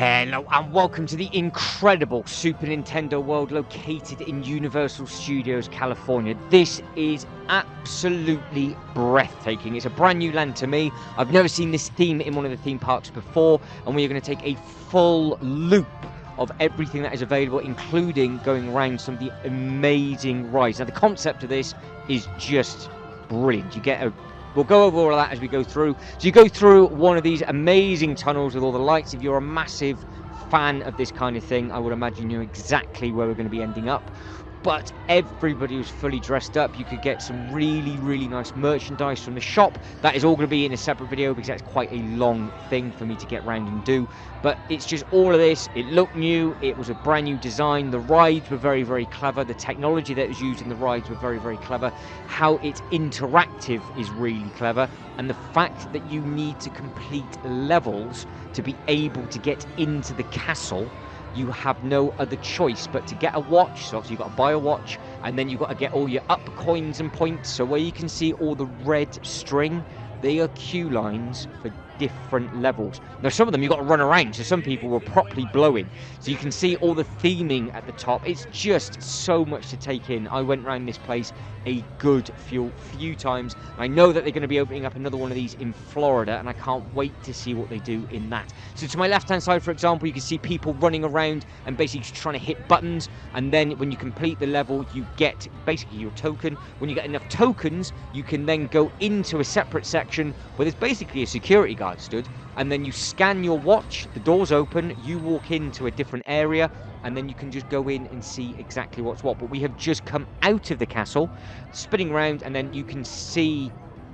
Hello and welcome to the incredible Super Nintendo world located in Universal Studios, California. This is absolutely breathtaking. It's a brand new land to me. I've never seen this theme in one of the theme parks before, and we are going to take a full loop of everything that is available, including going around some of the amazing rides. Now, the concept of this is just brilliant. We'll go over all of that as we go through. So you go through one of these amazing tunnels with all the lights. If you're a massive fan of this kind of thing, I would imagine you know exactly where we're going to be ending up. But everybody was fully dressed up. You could get some really, really nice merchandise from the shop. That is all going to be in a separate video because that's quite a long thing for me to get around and do. But it's just all of this. It looked new. It was a brand new design. The rides were very, very clever. The technology that was used in the rides were very, very clever. How it's interactive is really clever. And the fact that you need to complete levels to be able to get into the castle, you have no other choice but to get a watch. So obviously you've got to buy a watch, and then you've got to get all your up coins and points. So where you can see all the red string, they are queue lines for different levels. Now some of them you've got to run around, so some people were properly blowing. So you can see all the theming at the top. It's just so much to take in. I went around this place a good few times. I know that they're going to be opening up another one of these in Florida, and I can't wait to see what they do in that. So to my left hand side, for example, you can see people running around and basically trying to hit buttons, and then when you complete the level you get basically your token. When you get enough tokens, you can then go into a separate section where there's basically a security guard stood, and then you scan your watch, the doors open, you walk into a different area, and then you can just go in and see exactly what's what. But we have just come out of the castle, spinning around, and then you can see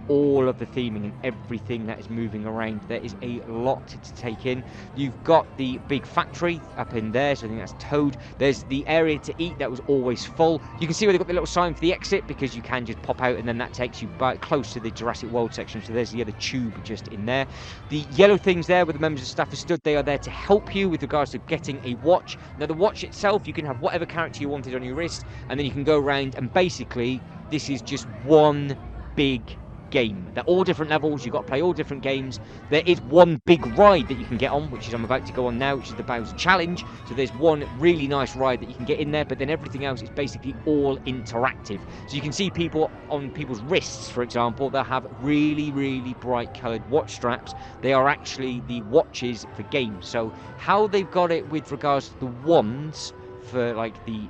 all of the theming and everything that is moving around. There is a lot to take in. You've got the big factory up in there, so I think that's Toad. There's the area to eat that was always full. You can see where they've got the little sign for the exit, because you can just pop out and then that takes you back close to the Jurassic World section. So there's the other tube just in there. The yellow things there where the members of staff are stood, they are there to help you with regards to getting a watch. Now the watch itself, you can have whatever character you wanted on your wrist, and then you can go around, and basically this is just one big game. They're all different levels. You've got to play all different games. There is one big ride that you can get on, which is I'm about to go on now, which is the Bowser Challenge. So there's one really nice ride that you can get in there, but then everything else is basically all interactive. So you can see people on people's wrists, for example, they'll have really, really bright coloured watch straps. They are actually the watches for games. So how they've got it with regards to the wands for like the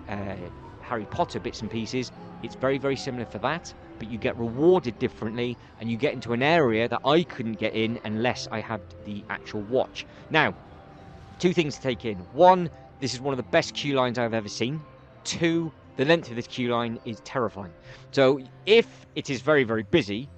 Harry Potter bits and pieces, it's very, very similar for that, but you get rewarded differently, and you get into an area that I couldn't get in unless I had the actual watch. Now, two things to take in. One, this is one of the best queue lines I've ever seen. Two, the length of this queue line is terrifying. So if it is very, very busy,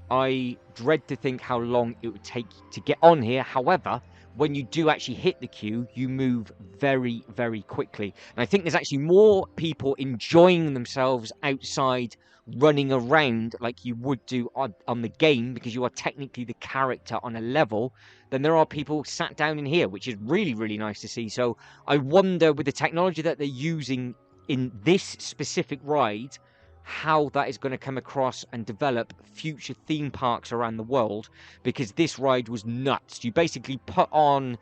I dread to think how long it would take to get on here. However, when you do actually hit the queue, you move very, very quickly. And I think there's actually more people enjoying themselves outside, running around like you would do on the game, because you are technically the character on a level, than there are people sat down in here, which is really, really nice to see. So I wonder, with the technology that they're using in this specific ride, how that is going to come across and develop future theme parks around the world, because this ride was nuts. You basically put on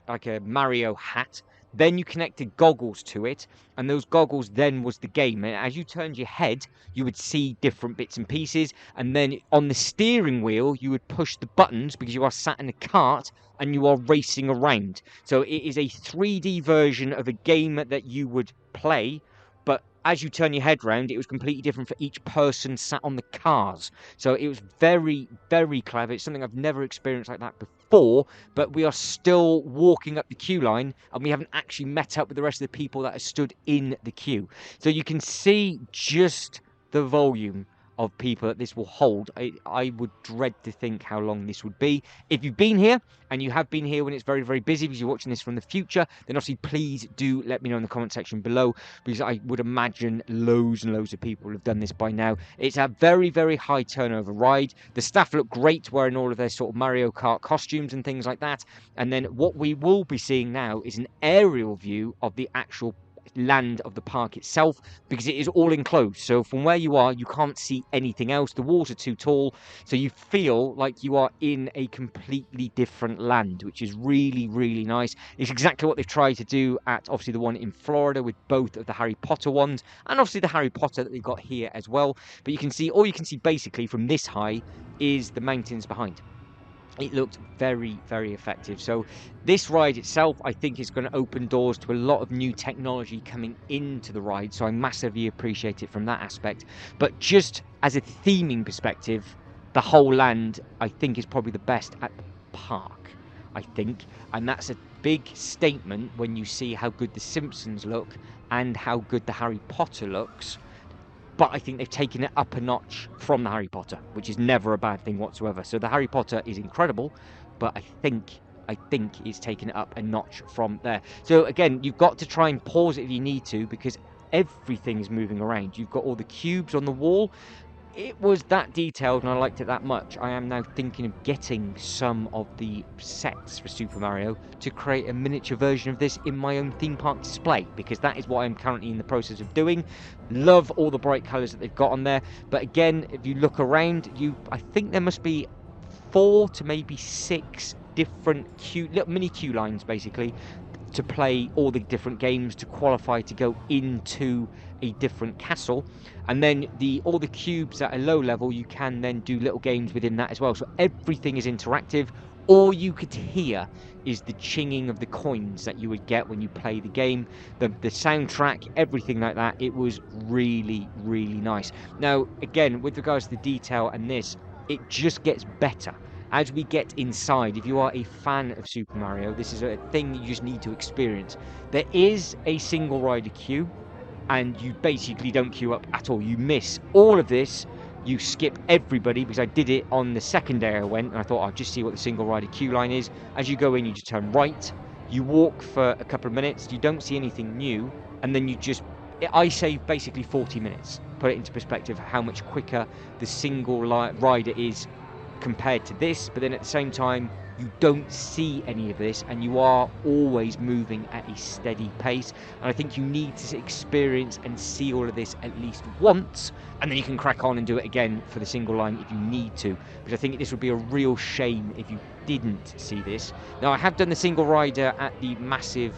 like a Mario hat, then you connected goggles to it, and those goggles then was the game. And as you turned your head, you would see different bits and pieces, and then on the steering wheel you would push the buttons, because you are sat in a cart and you are racing around. So it is a 3D version of a game that you would play, but as you turn your head round, it was completely different for each person sat on the cars. So it was very, very clever. It's something I've never experienced like that before, but we are still walking up the queue line, and we haven't actually met up with the rest of the people that are stood in the queue. So you can see just the volume of people that this will hold. I would dread to think how long this would be. If you've been here, and you have been here when it's very, very busy because you're watching this from the future, then obviously please do let me know in the comment section below, because I would imagine loads and loads of people have done this by now. It's a very, very high turnover ride. The staff look great wearing all of their sort of Mario Kart costumes and things like that. And then what we will be seeing now is an aerial view of the actual land of the park itself, because it is all enclosed. So from where you are, you can't see anything else. The walls are too tall, so you feel like you are in a completely different land, which is really, really nice. It's exactly what they've tried to do at obviously the one in Florida with both of the Harry Potter ones, and obviously the Harry Potter that they've got here as well. But you can see, all you can see basically from this high is the mountains behind. It looked very, very effective. So this ride itself, I think, is going to open doors to a lot of new technology coming into the ride. So I massively appreciate it from that aspect. But just as a theming perspective, the whole land, I think, is probably the best at the park, I think. And that's a big statement when you see how good the Simpsons look and how good the Harry Potter looks. But I think they've taken it up a notch from the Harry Potter, which is never a bad thing whatsoever. So the Harry Potter is incredible, but I think it's taken it up a notch from there. So again, you've got to try and pause it if you need to, because everything is moving around. You've got all the cubes on the wall. It was that detailed and I liked it that much. I am now thinking of getting some of the sets for Super Mario to create a miniature version of this in my own theme park display, because that is what I'm currently in the process of doing. Love all the bright colours that they've got on there. But again, if you look around, I think there must be 4 to maybe 6 different little mini queue lines basically to play all the different games to qualify to go into a different castle. And then all the cubes at a low level, you can then do little games within that as well. So everything is interactive. All you could hear is the chinging of the coins that you would get when you play the game, the soundtrack, everything like that. It was really, really nice. Now, again, with regards to the detail and this, it just gets better as we get inside. If you are a fan of Super Mario, this is a thing you just need to experience. There is a single rider queue, and you basically don't queue up at all. You miss all of this. You skip everybody, because I did it on the second day I went, and I thought I'll just see what the single rider queue line is. As you go in, you just turn right. You walk for a couple of minutes. You don't see anything new, and then I save basically 40 minutes. Put it into perspective how much quicker the single rider is compared to this. But then at the same time, you don't see any of this, and you are always moving at a steady pace. And I think you need to experience and see all of this at least once, and then you can crack on and do it again for the single line if you need to, because I think this would be a real shame if you didn't see this. Now, I have done the single rider at the massive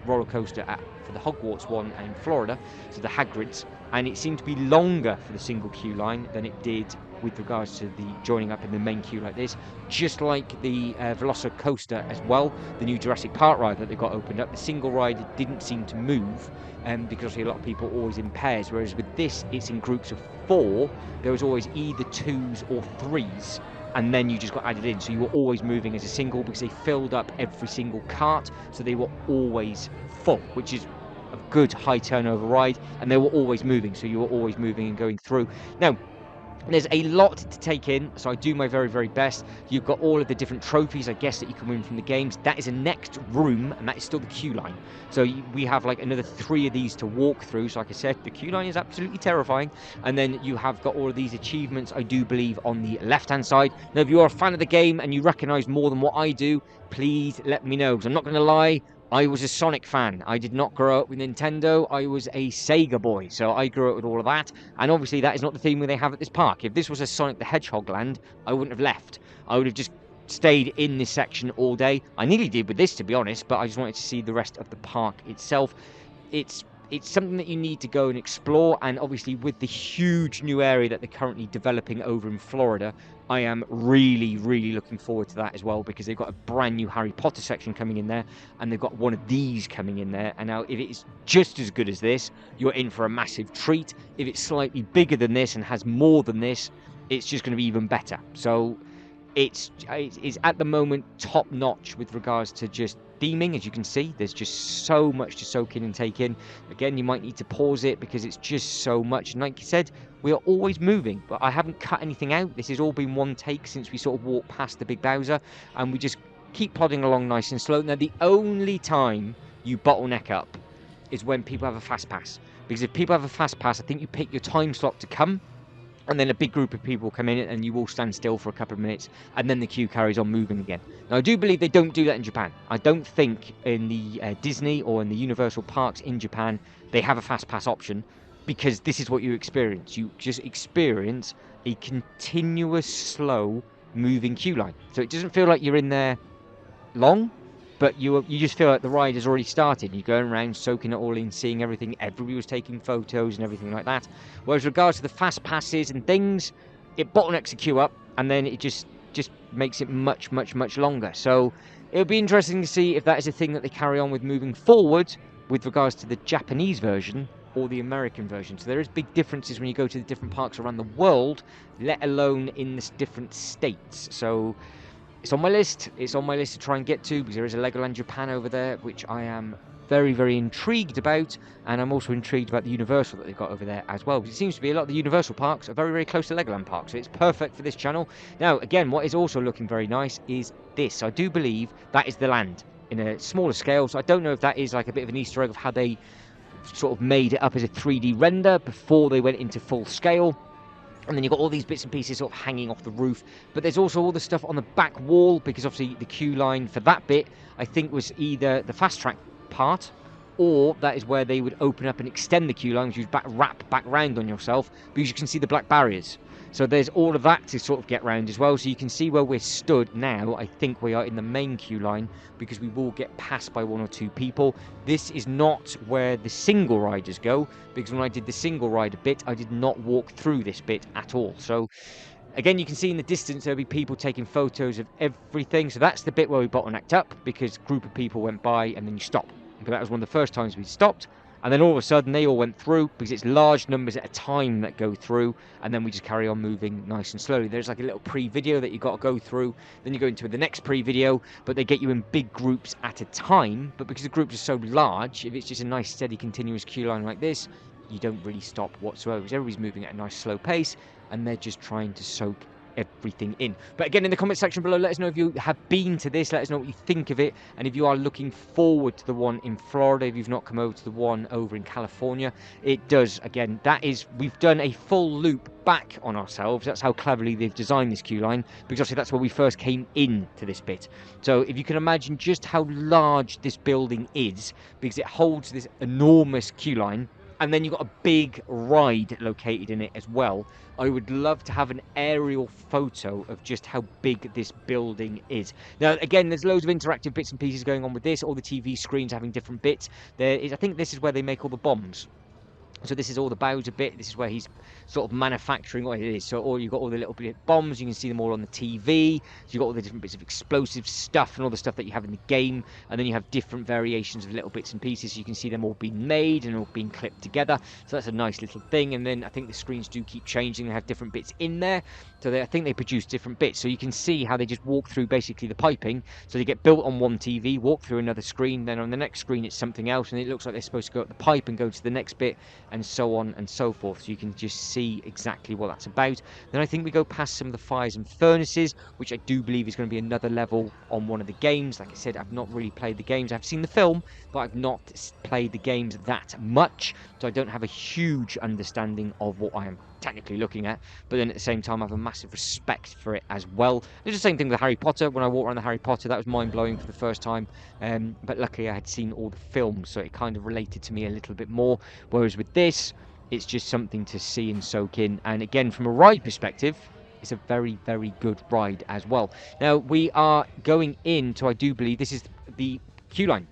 roller coaster for the Hogwarts one in Florida, so the Hagrid's, and it seemed to be longer for the single queue line than it did with regards to the joining up in the main queue like this. Just like the Velocicoaster as well, the new Jurassic Park ride that they got opened up, the single rider didn't seem to move, because obviously a lot of people are always in pairs, whereas with this it's in groups of 4. There was always either 2s or 3s, and then you just got added in, so you were always moving as a single, because they filled up every single cart, so they were always full, which is a good high turnover ride, and they were always moving, so you were always moving and going through. Now, there's a lot to take in, so I do my very, very best. You've got all of the different trophies, I guess, that you can win from the games. That is a next room, and that is still the queue line. So we have like another 3 of these to walk through. So like I said, the queue line is absolutely terrifying. And then you have got all of these achievements, I do believe, on the left-hand side. Now, if you are a fan of the game and you recognise more than what I do, please let me know, because I'm not going to lie, I was a Sonic fan. I did not grow up with Nintendo. I was a Sega boy, so I grew up with all of that. And obviously, that is not the theme they have at this park. If this was a Sonic the Hedgehog land, I wouldn't have left. I would have just stayed in this section all day. I nearly did with this, to be honest, but I just wanted to see the rest of the park itself. It's something that you need to go and explore, and obviously with the huge new area that they're currently developing over in Florida, I am really, really looking forward to that as well, because they've got a brand new Harry Potter section coming in there, and they've got one of these coming in there. And now, if it's just as good as this, you're in for a massive treat. If it's slightly bigger than this and has more than this, it's just going to be even better. So it's at the moment top notch with regards to just theming. As you can see, there's just so much to soak in and take in. Again, you might need to pause it because it's just so much. And like I said, we are always moving, but I haven't cut anything out. This has all been one take since we sort of walked past the big Bowser, and we just keep plodding along nice and slow. Now, the only time you bottleneck up is when people have a fast pass, because if people have a fast pass, I think you pick your time slot to come, and then a big group of people come in and you all stand still for a couple of minutes, and then the queue carries on moving again. Now, I do believe they don't do that in Japan. I don't think in the Disney or in the Universal parks in Japan they have a fast pass option, because this is what you experience. You just experience a continuous slow moving queue line. So it doesn't feel like you're in there long, but you just feel like the ride has already started. You're going around soaking it all in, seeing everything. Everybody was taking photos and everything like that. Whereas regards to the fast passes and things, it bottlenecks the queue up, and then it just makes it much longer. So it'll be interesting to see if that is a thing that they carry on with moving forward with regards to the Japanese version or the American version. So there is big differences when you go to the different parks around the world, let alone in the different states. So it's on my list. It's on my list to try and get to, because there is a Legoland Japan over there, which I am very intrigued about, and I'm also intrigued about the Universal that they've got over there as well, because it seems to be a lot of the Universal parks are very close to Legoland parks, so it's perfect for this channel. Now, again, what is also looking very nice is this. I do believe that is the land in a smaller scale, so I don't know if that is like a bit of an Easter egg of how they sort of made it up as a 3D render before they went into full scale. And then you've got all these bits and pieces sort of hanging off the roof. But there's also all the stuff on the back wall, because obviously the queue line for that bit, I think, was either the fast track part, or that is where they would open up and extend the queue line, which you wrap back round on yourself, because you can see the black barriers. So there's all of that to sort of get round as well. So you can see where we're stood now. I think we are in the main queue line, because we will get passed by 1 or 2 people. This is not where the single riders go, because when I did the single rider bit, I did not walk through this bit at all. So again, you can see in the distance there'll be people taking photos of everything. So that's the bit where we bottlenecked up, because a group of people went by and then you stop. But that was one of the first times we stopped. And then all of a sudden they all went through, because it's large numbers at a time that go through, and then we just carry on moving nice and slowly. There's like a little pre-video that you got to go through, then you go into the next pre-video, but they get you in big groups at a time. But because the groups are so large, if it's just a nice steady continuous queue line like this, you don't really stop whatsoever, because everybody's moving at a nice slow pace, and they're just trying to soak everything in. But again, in the comment section below, let us know if you have been to this, let us know what you think of it, and if you are looking forward to the one in Florida, if you've not come over to the one over in California. It does, again, that is, we've done a full loop back on ourselves. That's how cleverly they've designed this queue line, because obviously that's where we first came into this bit. So if you can imagine just how large this building is, because it holds this enormous queue line, and then you've got a big ride located in it as well. I would love to have an aerial photo of just how big this building is. Now, again, there's loads of interactive bits and pieces going on with this. All the TV screens having different bits. There is, I think this is where they make all the bombs. So this is all the Bowser bit. This is where he's sort of manufacturing what it is. So all you've got all the little bit of bombs. You can see them all on the TV. So you've got all the different bits of explosive stuff and all the stuff that you have in the game. And then you have different variations of little bits and pieces. So you can see them all being made and all being clipped together. So that's a nice little thing. And then I think the screens do keep changing. They have different bits in there. So I think they produce different bits. So you can see how they just walk through basically the piping. So they get built on one TV, walk through another screen. Then on the next screen it's something else. And it looks like they're supposed to go up the pipe and go to the next bit, and so on and so forth. So you can just see exactly what that's about. Then I think we go past some of the fires and furnaces, which I do believe is going to be another level on one of the games. Like I said, I've not really played the games. I've seen the film, but I've not played the games that much, so I don't have a huge understanding of what I am technically looking at. But then at the same time, I have a massive respect for it as well. It's the same thing with Harry Potter. When I walked around the Harry Potter, that was mind-blowing for the first time, but luckily I had seen all the films, so it kind of related to me a little bit more. Whereas with this, it's just something to see and soak in. And again, from a ride perspective, it's a very good ride as well. Now we are going into, I do believe this is the queue line.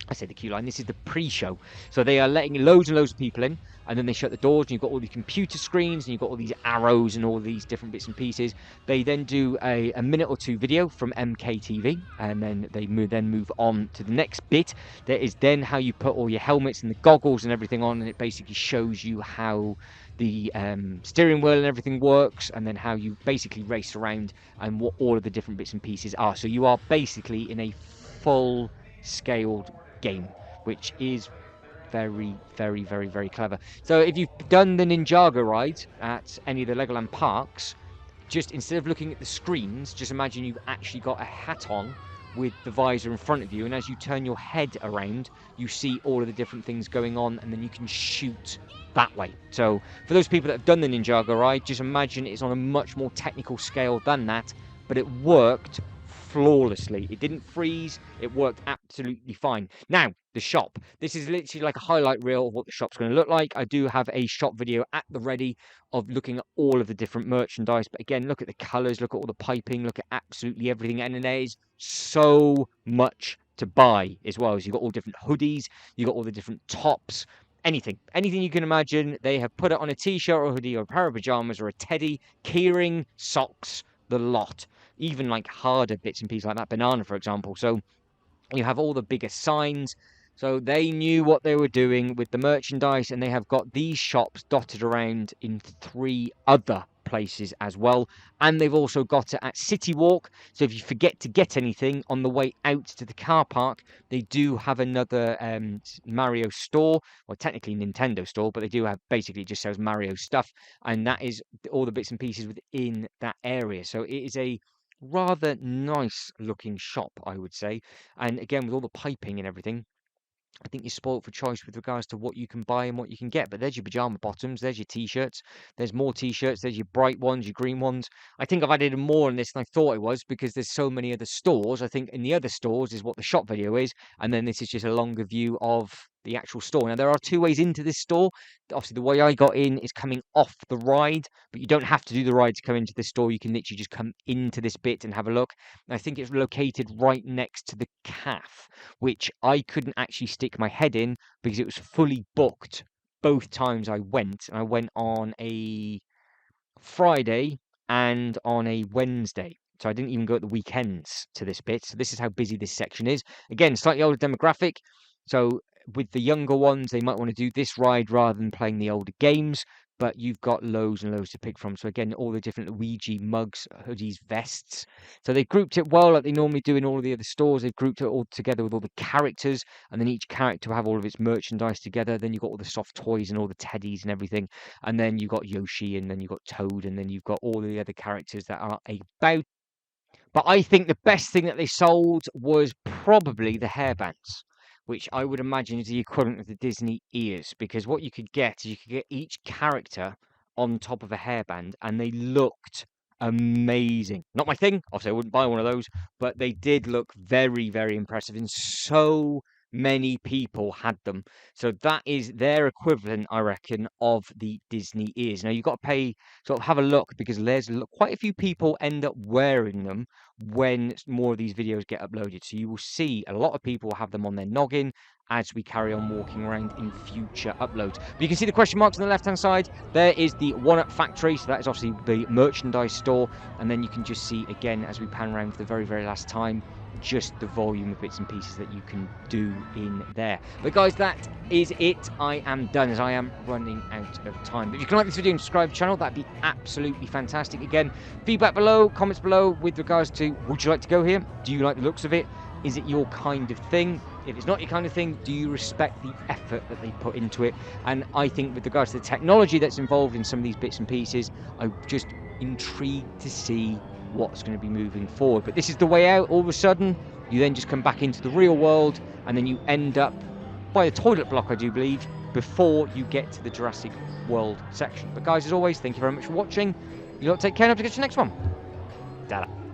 I say the queue line, this is the pre-show. So they are letting loads and loads of people in, and then they shut the doors, and you've got all these computer screens, and you've got all these arrows and all these different bits and pieces. They then do a minute or two video from MKTV, and then they move on to the next bit. There is then how you put all your helmets and the goggles and everything on, and it basically shows you how the steering wheel and everything works, and then how you basically race around and what all of the different bits and pieces are. So you are basically in a full scaled game, which is very clever. So if you've done the Ninjago ride at any of the Legoland parks, just instead of looking at the screens, just imagine you've actually got a hat on with the visor in front of you, and as you turn your head around, you see all of the different things going on, and then you can shoot that way. So for those people that have done the Ninjago ride, just imagine it's on a much more technical scale than that, but it worked flawlessly. It didn't freeze. It worked absolutely fine. Now, the shop. This is literally like a highlight reel of what the shop's going to look like. I do have a shop video at the ready of looking at all of the different merchandise. But again, look at the colors, look at all the piping, look at absolutely everything. And there is so much to buy as well. So you've got all different hoodies, you've got all the different tops, anything you can imagine. They have put it on a t-shirt or a hoodie or a pair of pajamas or a teddy, keyring, socks, the lot. Even like harder bits and pieces like that banana, for example. So you have all the bigger signs. So they knew what they were doing with the merchandise, and they have got these shops dotted around in 3 other places as well. And they've also got it at City Walk. So if you forget to get anything on the way out to the car park, they do have another Mario store, or technically Nintendo store, but they do have, basically just sells Mario stuff. And that is all the bits and pieces within that area. So it is a rather nice looking shop, I would say. And again, with all the piping and everything, I think you're spoilt for choice with regards to what you can buy and what you can get. But there's your pajama bottoms, there's your t-shirts, there's more t-shirts, there's your bright ones, your green ones. I think I've added more on this than I thought it was, because there's so many other stores. I think in the other stores is what the shop video is, and then this is just a longer view of the actual store. Now, there are 2 ways into this store. Obviously, the way I got in is coming off the ride, but you don't have to do the ride to come into this store. You can literally just come into this bit and have a look. And I think it's located right next to the calf, which I couldn't actually stick my head in because it was fully booked both times I went. And I went on a Friday and on a Wednesday. So I didn't even go at the weekends to this bit. So this is how busy this section is. Again, slightly older demographic. So with the younger ones, they might want to do this ride rather than playing the older games. But you've got loads and loads to pick from. So again, all the different Luigi mugs, hoodies, vests. So they've grouped it well, like they normally do in all of the other stores. They've grouped it all together with all the characters, and then each character will have all of its merchandise together. Then you've got all the soft toys and all the teddies and everything. And then you've got Yoshi, and then you've got Toad, and then you've got all the other characters that are about. But I think the best thing that they sold was probably the hairbands, which I would imagine is the equivalent of the Disney ears, because what you could get is you could get each character on top of a hairband, and they looked amazing. Not my thing, obviously I wouldn't buy one of those, but they did look very, very impressive, and so many people had them. So that is their equivalent, I reckon, of the Disney ears. Now you've got to pay, sort of have a look, because there's quite a few people end up wearing them when more of these videos get uploaded. So you will see a lot of people have them on their noggin as we carry on walking around in future uploads. But you can see the question marks on the left hand side. There is the 1UP factory, so that is obviously the merchandise store. And then you can just see again as we pan around for the very, very last time, just the volume of bits and pieces that you can do in there. But guys, that is it. I am done, as I am running out of time. But if you can like this video and subscribe to the channel, that'd be absolutely fantastic. Again, feedback below, comments below with regards to, would you like to go here? Do you like the looks of it? Is it your kind of thing? If it's not your kind of thing, do you respect the effort that they put into it? And I think with regards to the technology that's involved in some of these bits and pieces, I'm just intrigued to see what's going to be moving forward. But this is the way out. All of a sudden, you then just come back into the real world, and then you end up by a toilet block, I do believe, before you get to the Jurassic World section. But guys, as always, thank you very much for watching. You lot take care, and I hope to catch you next one. Ta-da.